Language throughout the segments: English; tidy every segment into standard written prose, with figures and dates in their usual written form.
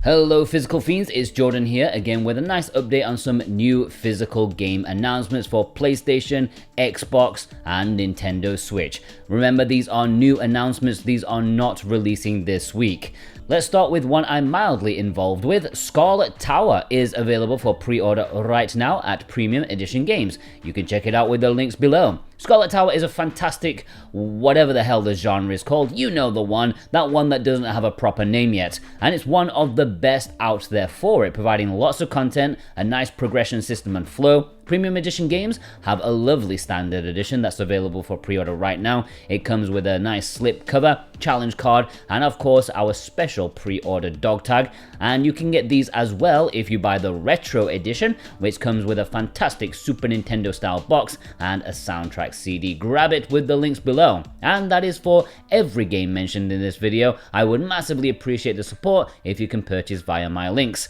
Hello physical fiends, it's Jordan here again with a nice update on some new physical game announcements for PlayStation, Xbox and Nintendo Switch. Remember, these are new announcements, these are not releasing this week. Let's start with one I'm mildly involved with. Scarlet Tower is available for pre-order right now at Premium Edition Games. You can check it out with the links below. Scarlet Tower is a fantastic, whatever the hell the genre is called, you know the one, that one that doesn't have a proper name yet. And it's one of the best out there for it, providing lots of content, a nice progression system and flow. Premium Edition Games have a lovely standard edition that's available for pre-order right now. It comes with a nice slip cover, challenge card, and of course our special pre-order dog tag. And you can get these as well if you buy the Retro Edition, which comes with a fantastic Super Nintendo style box and a soundtrack CD. Grab it with the links below. And that is for every game mentioned in this video. I would massively appreciate the support if you can purchase via my links.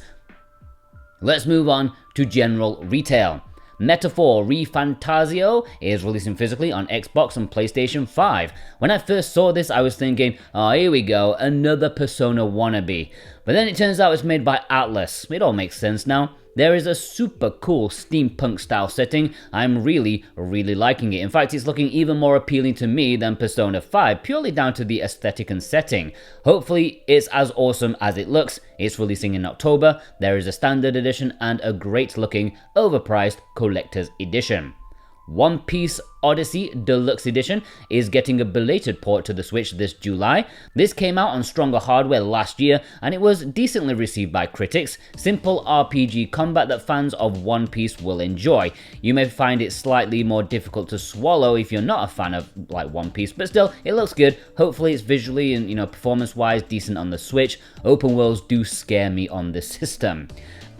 Let's move on to general retail. Metaphor ReFantazio is releasing physically on Xbox and PlayStation 5. When I first saw this, I was thinking, oh, here we go, another Persona wannabe. But then it turns out it's made by Atlus. It all makes sense now. There is a super cool steampunk style setting. I'm really liking it. In fact, it's looking even more appealing to me than Persona 5, purely down to the aesthetic and setting. Hopefully, it's as awesome as it looks. It's releasing in October. There is a standard edition and a great looking, overpriced collector's edition. One Piece Odyssey Deluxe Edition is getting a belated port to the Switch this July. This came out on stronger hardware last year and it was decently received by critics. Simple RPG combat that fans of One Piece will enjoy. You may find it slightly more difficult to swallow if you're not a fan of One Piece, but still, it looks good. Hopefully it's visually and performance-wise decent on the Switch. Open worlds do scare me on this system.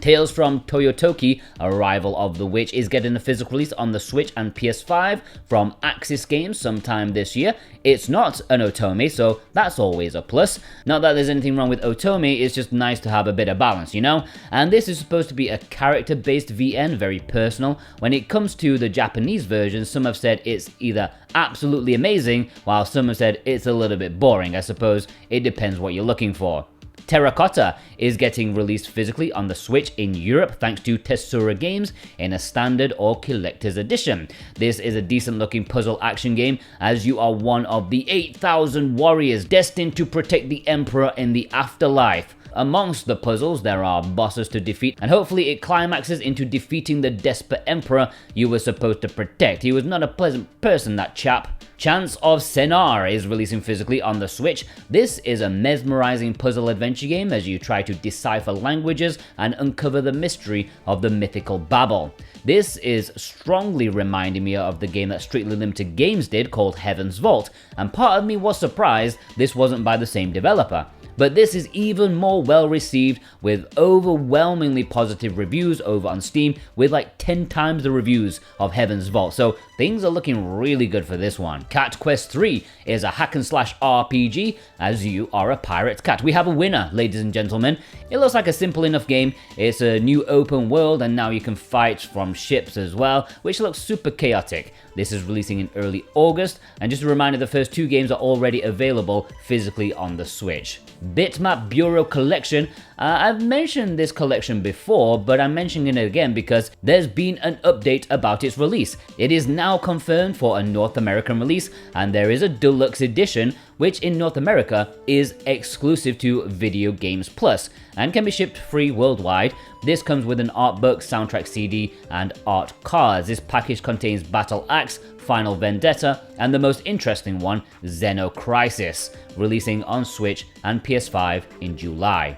Tales from Toyotoki, Arrival of the Witch, is getting a physical release on the Switch and PS5 from Axis Games sometime this year. It's not an otome, so that's always a plus. Not that there's anything wrong with otome, it's just nice to have a bit of balance, And this is supposed to be a character-based VN, very personal. When it comes to the Japanese version, some have said it's either absolutely amazing, while some have said it's a little bit boring. I suppose it depends what you're looking for. TERRACOTTA is getting released physically on the Switch in Europe thanks to Tessura Games in a standard or collector's edition. This is a decent looking puzzle action game as you are one of the 8,000 warriors destined to protect the Emperor in the afterlife. Amongst the puzzles, there are bosses to defeat, and hopefully it climaxes into defeating the desperate Emperor you were supposed to protect. He was not a pleasant person, that chap. Chants of Sennaar is releasing physically on the Switch. This is a mesmerizing puzzle adventure game as you try to decipher languages and uncover the mystery of the mythical Babel. This is strongly reminding me of the game that Strictly Limited Games did called Heaven's Vault, and part of me was surprised this wasn't by the same developer. But this is even more well received with overwhelmingly positive reviews over on Steam with 10 times the reviews of Heaven's Vault. So things are looking really good for this one. Cat Quest 3 is a hack and slash RPG as you are a pirate cat. We have a winner, ladies and gentlemen. It looks like a simple enough game. It's a new open world and now you can fight from ships as well, which looks super chaotic. This is releasing in early August, and just a reminder, the first two games are already available physically on the Switch. Bitmap Bureau Collection. I've mentioned this collection before, but I'm mentioning it again because there's been an update about its release. It is now confirmed for a North American release, and there is a deluxe edition, which in North America is exclusive to Video Games Plus and can be shipped free worldwide. This comes with an art book, soundtrack CD, and art cards. This package contains Battle Axe, Final Vendetta, and the most interesting one, Xenocrisis, releasing on Switch and PS5 in July.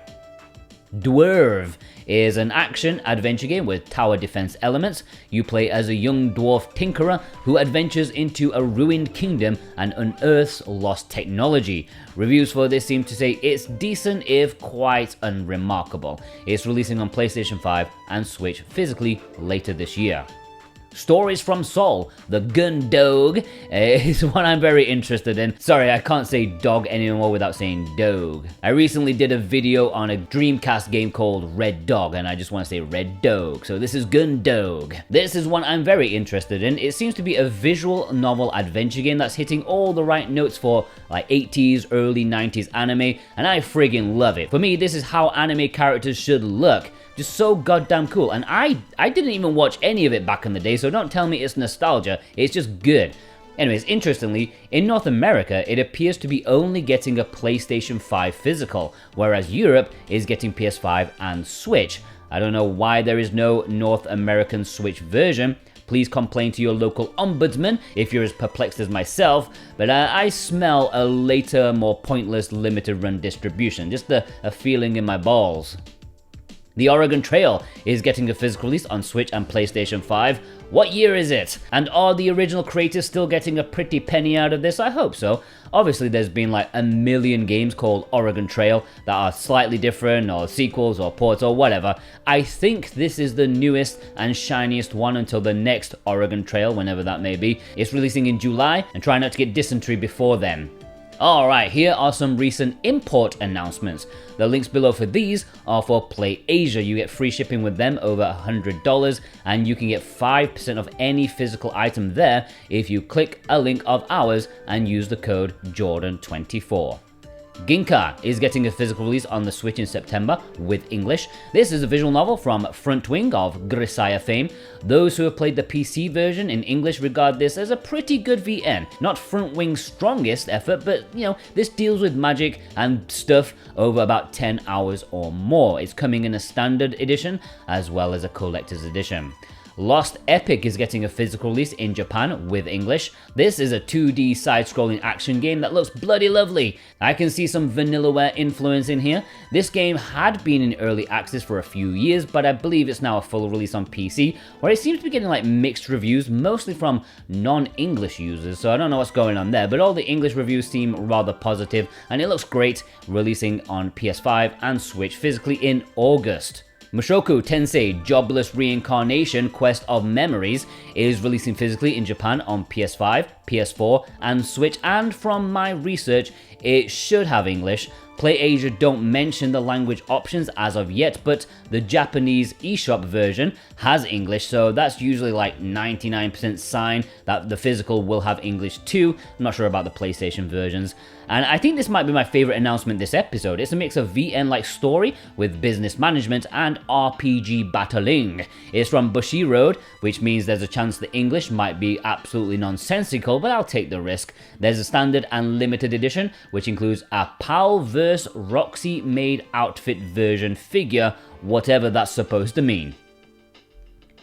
Dwerve is an action-adventure game with tower defense elements. You play as a young dwarf tinkerer who adventures into a ruined kingdom and unearths lost technology. Reviews for this seem to say it's decent if quite unremarkable. It's releasing on PlayStation 5 and Switch physically later this year. Stories from Seoul, the Gun Dog, is one I'm very interested in. Sorry, I can't say dog anymore without saying dog. I recently did a video on a Dreamcast game called Red Dog, and I just want to say Red Dog, so this is Gun Dog. This is one I'm very interested in. It seems to be a visual novel adventure game that's hitting all the right notes for like 80s, early 90s anime, and I friggin' love it. For me, this is how anime characters should look. Just so goddamn cool, and I didn't even watch any of it back in the day, so don't tell me it's nostalgia, it's just good. Anyways, interestingly, in North America, it appears to be only getting a PlayStation 5 physical, whereas Europe is getting PS5 and Switch. I don't know why there is no North American Switch version. Please complain to your local ombudsman if you're as perplexed as myself, but I smell a later, more pointless limited run distribution, just a feeling in my balls. The Oregon Trail is getting a physical release on Switch and PlayStation 5. What year is it? And are the original creators still getting a pretty penny out of this? I hope so. Obviously, there's been like a million games called Oregon Trail that are slightly different, or sequels, or ports, or whatever. I think this is the newest and shiniest one until the next Oregon Trail, whenever that may be. It's releasing in July, and try not to get dysentery before then. Alright, here are some recent import announcements. The links below for these are for Play Asia. You get free shipping with them over $100, and you can get 5% of any physical item there if you click a link of ours and use the code Jordan24. GINKA is getting a physical release on the Switch in September with English. This is a visual novel from Frontwing of Grisaya fame. Those who have played the PC version in English regard this as a pretty good VN. Not Frontwing's strongest effort, but you know, this deals with magic and stuff over about 10 hours or more. It's coming in a standard edition as well as a collector's edition. Lost Epic is getting a physical release in Japan with English. This is a 2D side-scrolling action game that looks bloody lovely. I can see some Vanillaware influence in here. This game had been in early access for a few years, but I believe it's now a full release on PC, where it seems to be getting like mixed reviews, mostly from non-English users, so I don't know what's going on there, but all the English reviews seem rather positive, and it looks great, releasing on PS5 and Switch physically in August. Mushoku Tensei Jobless Reincarnation Quest of Memories is releasing physically in Japan on PS5, PS4, and Switch, and from my research, it should have English. Play Asia don't mention the language options as of yet, but the Japanese eShop version has English, so that's usually like 99% sign that the physical will have English too. I'm not sure about the PlayStation versions. And I think this might be my favorite announcement this episode. It's a mix of VN-like story with business management and RPG battling. It's from Bushi Road, which means there's a chance the English might be absolutely nonsensical, but I'll take the risk. There's a standard and limited edition, which includes a PAL vs. Roxy made outfit version figure, whatever that's supposed to mean.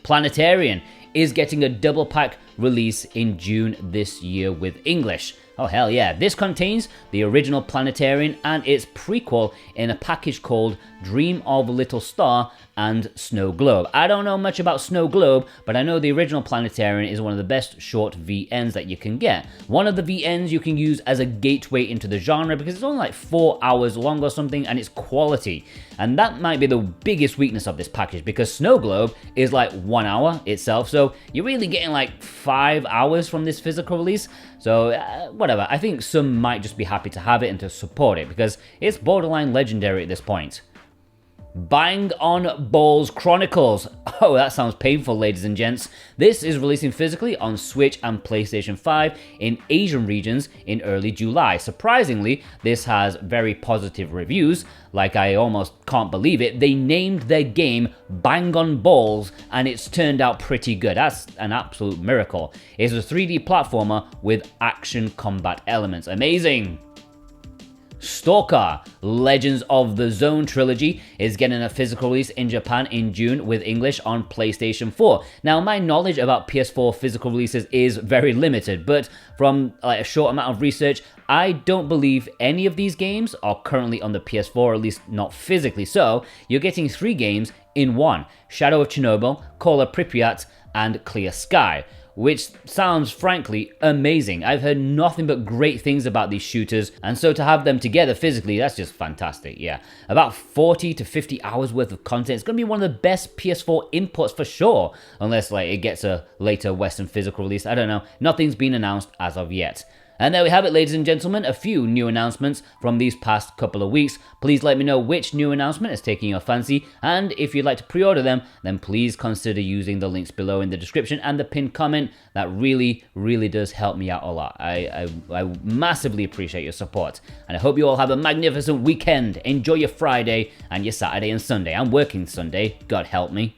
Planetarian is getting a double pack release in June this year with English. Oh hell yeah, this contains the original Planetarian and its prequel in a package called Dream of Little Star and Snow Globe. I don't know much about Snow Globe, but I know the original Planetarian is one of the best short VNs that you can get. One of the VNs you can use as a gateway into the genre because it's only like 4 hours long or something, and it's quality. And that might be the biggest weakness of this package, because Snow Globe is like 1 hour itself, so you're really getting like 5 hours from this physical release. So whatever, I think some might just be happy to have it and to support it because it's borderline legendary at this point. Bang on Balls Chronicles. Oh, that sounds painful, ladies and gents. This is releasing physically on Switch and PlayStation 5 in Asian regions in early July. Surprisingly, this has very positive reviews. Like, I almost can't believe it. They named their game Bang on Balls, and it's turned out pretty good. That's an absolute miracle. It's a 3D platformer with action combat elements. Amazing! S.T.A.L.K.E.R. Legends of the Zone Trilogy is getting a physical release in Japan in June with English on PlayStation 4. Now, my knowledge about PS4 physical releases is very limited, but from like a short amount of research, I don't believe any of these games are currently on the PS4, or at least not physically. So, you're getting 3 games in one: Shadow of Chernobyl, Call of Pripyat, and Clear Sky. which sounds frankly amazing. I've heard nothing but great things about these shooters, and so to have them together physically, that's just fantastic. Yeah, about 40 to 50 hours worth of content. It's going to be one of the best PS4 inputs for sure, unless like it gets a later Western physical release. I don't know. Nothing's been announced as of yet. And there we have it, ladies and gentlemen, a few new announcements from these past couple of weeks. Please let me know which new announcement is taking your fancy, and if you'd like to pre-order them, then please consider using the links below in the description and the pinned comment. That really does help me out a lot. I massively appreciate your support, and I hope you all have a magnificent weekend. Enjoy your Friday and your Saturday and Sunday. I'm working Sunday, God help me.